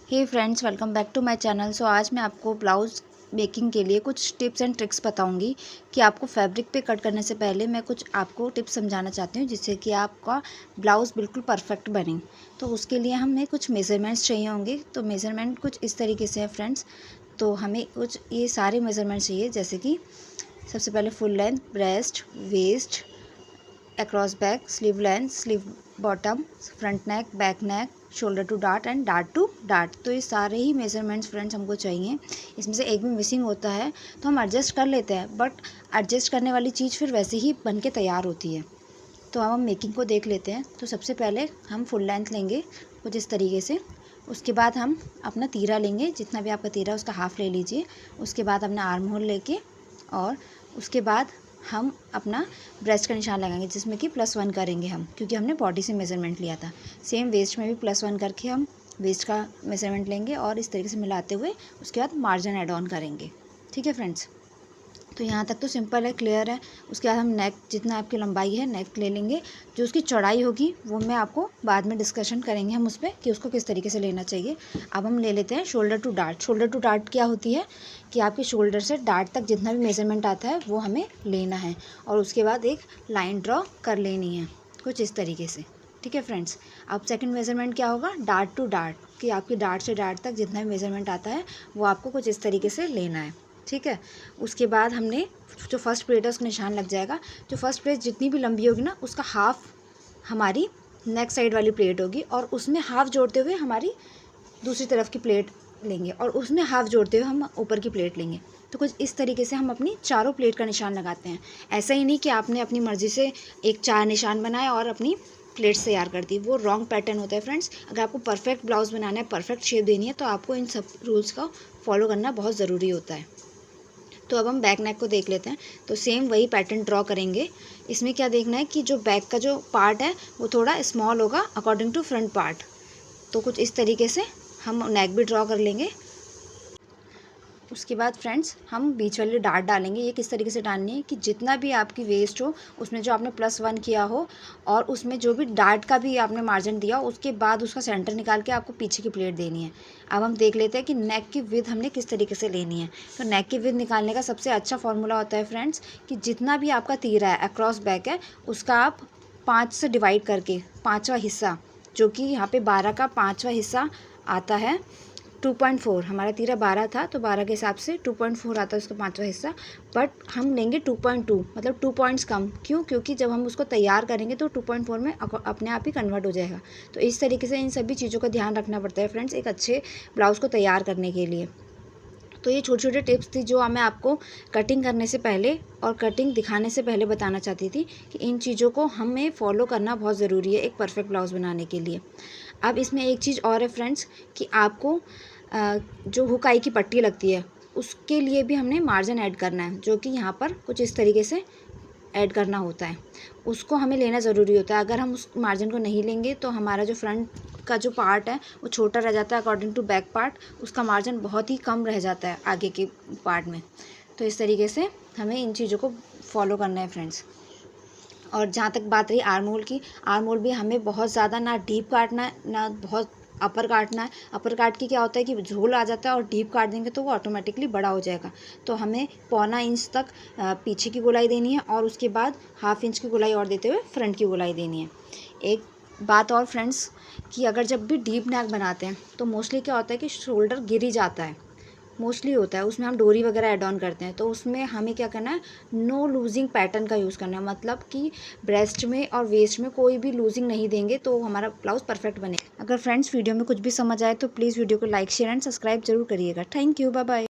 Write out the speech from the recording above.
Hey friends, welcome back to my channel. आज मैं आपको ब्लाउज़ मेकिंग के लिए कुछ टिप्स एंड ट्रिक्स बताऊंगी कि आपको फैब्रिक पे कट करने से पहले मैं कुछ आपको टिप्स समझाना चाहती हूँ जिससे कि आपका ब्लाउज़ बिल्कुल परफेक्ट बने। तो उसके लिए हमें कुछ मेज़रमेंट्स चाहिए होंगे। तो मेज़रमेंट कुछ इस तरीके से है फ्रेंड्स। तो हमें कुछ ये सारे मेज़रमेंट चाहिए, जैसे कि सबसे पहले full length, breast, waist, across back, sleeve length, sleeve bottom, front neck, back neck, shoulder to dart and dart to dart. तो ये सारे ही मेजरमेंट्स फ्रेंड्स हमको चाहिए। इसमें से एक भी मिसिंग होता है तो हम एडजस्ट कर लेते हैं, बट एडजस्ट करने वाली चीज़ फिर वैसे ही बन के तैयार होती है। तो अब हम मेकिंग को देख लेते हैं। तो सबसे पहले हम फुल लेंथ लेंगे कुछ इस तरीके से। उसके बाद हम अपना तीरा लेंगे, जितना भी आपका तीरा उसका हाफ ले लीजिए। उसके बाद अपना आर्म होल लेके और उसके बाद हम अपना ब्रेस्ट का निशान लगाएंगे, जिसमें कि +1 करेंगे हम, क्योंकि हमने बॉडी से मेज़रमेंट लिया था। सेम वेस्ट में भी +1 करके हम वेस्ट का मेज़रमेंट लेंगे और इस तरीके से मिलाते हुए उसके बाद मार्जिन ऐड ऑन करेंगे। ठीक है फ्रेंड्स, तो यहाँ तक तो सिंपल है, क्लियर है। उसके बाद हम नेक, जितना आपकी लंबाई है नेक ले लेंगे। जो उसकी चौड़ाई होगी वो मैं आपको बाद में डिस्कशन करेंगे हम उस पर कि उसको किस तरीके से लेना चाहिए। अब हम ले लेते हैं shoulder to dart. Shoulder to dart क्या होती है कि आपके शोल्डर से डार्ट तक जितना भी मेजरमेंट आता है वो हमें लेना है और उसके बाद एक लाइन ड्रॉ कर लेनी है कुछ इस तरीके से। ठीक है फ्रेंड्स, अब सेकंड मेजरमेंट क्या होगा, डार्ट टू डार्ट, कि आपकी डार्ट से डार्ट तक जितना भी मेजरमेंट आता है वो आपको कुछ इस तरीके से लेना है। ठीक है, उसके बाद हमने जो फर्स्ट प्लेट है उसका निशान लग जाएगा। जो फर्स्ट प्लेट जितनी भी लंबी होगी ना, उसका हाफ हमारी नेक साइड वाली प्लेट होगी और उसमें हाफ जोड़ते हुए हमारी दूसरी तरफ की प्लेट लेंगे और उसमें हाफ जोड़ते हुए हम ऊपर की प्लेट लेंगे। तो कुछ इस तरीके से हम अपनी चारों प्लेट का निशान लगाते हैं। ऐसा ही नहीं कि आपने अपनी मर्ज़ी से एक 4 निशान बनाए और अपनी प्लेट्स तैयार कर दी, वो रॉन्ग पैटर्न होता है फ्रेंड्स। अगर आपको परफेक्ट ब्लाउज़ बनाना है, परफेक्ट शेप देनी है, तो आपको इन सब रूल्स का फॉलो करना बहुत ज़रूरी होता है। तो अब हम बैक नेक को देख लेते हैं। तो सेम वही पैटर्न ड्रॉ करेंगे। इसमें क्या देखना है कि जो बैक का जो पार्ट है वो थोड़ा स्मॉल होगा अकॉर्डिंग टू फ्रंट पार्ट। तो कुछ इस तरीके से हम नेक भी ड्रॉ कर लेंगे। उसके बाद फ्रेंड्स हम बीच वाली डार्ट डालेंगे। ये किस तरीके से डालनी है कि जितना भी आपकी वेस्ट हो उसमें जो आपने +1 किया हो और उसमें जो भी डार्ट का भी आपने मार्जिन दिया हो, उसके बाद उसका सेंटर निकाल के आपको पीछे की प्लेट देनी है। अब हम देख लेते हैं कि नेक की विड्थ हमने किस तरीके से लेनी है। तो नेक की विड्थ निकालने का सबसे अच्छा फॉर्मूला होता है फ्रेंड्स कि जितना भी आपका तीरा है, अक्रॉस बैक है, उसका आप 5 से डिवाइड करके 5वां हिस्सा, जो कि यहाँ पे 12 का 5वां हिस्सा आता है 2.4। हमारा तीरा 12 था तो 12 के हिसाब से 2.4 आता है उसका 5वां हिस्सा, बट हम लेंगे 2.2, मतलब 2 पॉइंट्स कम। क्यों? क्योंकि जब हम उसको तैयार करेंगे तो 2.4 में अपने आप ही कन्वर्ट हो जाएगा। तो इस तरीके से इन सभी चीज़ों का ध्यान रखना पड़ता है फ्रेंड्स एक अच्छे ब्लाउज़ को तैयार करने के लिए। तो ये छोटे छोटे टिप्स थी जो मैं आपको कटिंग करने से पहले और कटिंग दिखाने से पहले बताना चाहती थी कि इन चीज़ों को हमें फॉलो करना बहुत ज़रूरी है एक परफेक्ट ब्लाउज़ बनाने के लिए। अब इसमें एक चीज़ और है फ्रेंड्स कि आपको जो हुकाई की पट्टी लगती है उसके लिए भी हमने मार्जिन ऐड करना है, जो कि यहाँ पर कुछ इस तरीके से ऐड करना होता है। उसको हमें लेना ज़रूरी होता है। अगर हम उस मार्जिन को नहीं लेंगे तो हमारा जो फ्रंट का जो पार्ट है वो छोटा रह जाता है अकॉर्डिंग टू बैक पार्ट। उसका मार्जिन बहुत ही कम रह जाता है आगे के पार्ट में। तो इस तरीके से हमें इन चीज़ों को फॉलो करना है फ्रेंड्स। और जहाँ तक बात रही आर्म होल की, आर्म होल भी हमें बहुत ज़्यादा ना डीप काटना है ना बहुत अपर काटना है। अपर काट के क्या होता है कि झोल आ जाता है और डीप काट देंगे तो वो ऑटोमेटिकली बड़ा हो जाएगा। तो हमें 1/4 इंच तक पीछे की गोलाई देनी है और उसके बाद 1/2 इंच की गोलाई और देते हुए फ्रंट की गोलाई देनी है। एक बात और फ्रेंड्स कि अगर जब भी डीप नेक बनाते हैं तो मोस्टली क्या होता है कि शोल्डर गिर ही जाता है, मोस्टली होता है। उसमें हम डोरी वगैरह ऐड ऑन करते हैं तो उसमें हमें क्या करना है, नो लूजिंग पैटर्न का यूज़ करना है। मतलब कि ब्रेस्ट में और वेस्ट में कोई भी लूजिंग नहीं देंगे तो हमारा ब्लाउज़ परफेक्ट बनेगा। अगर फ्रेंड्स वीडियो में कुछ भी समझ आए तो प्लीज़ वीडियो को लाइक, शेयर एंड सब्सक्राइब जरूर करिएगा। Thank you, bye bye.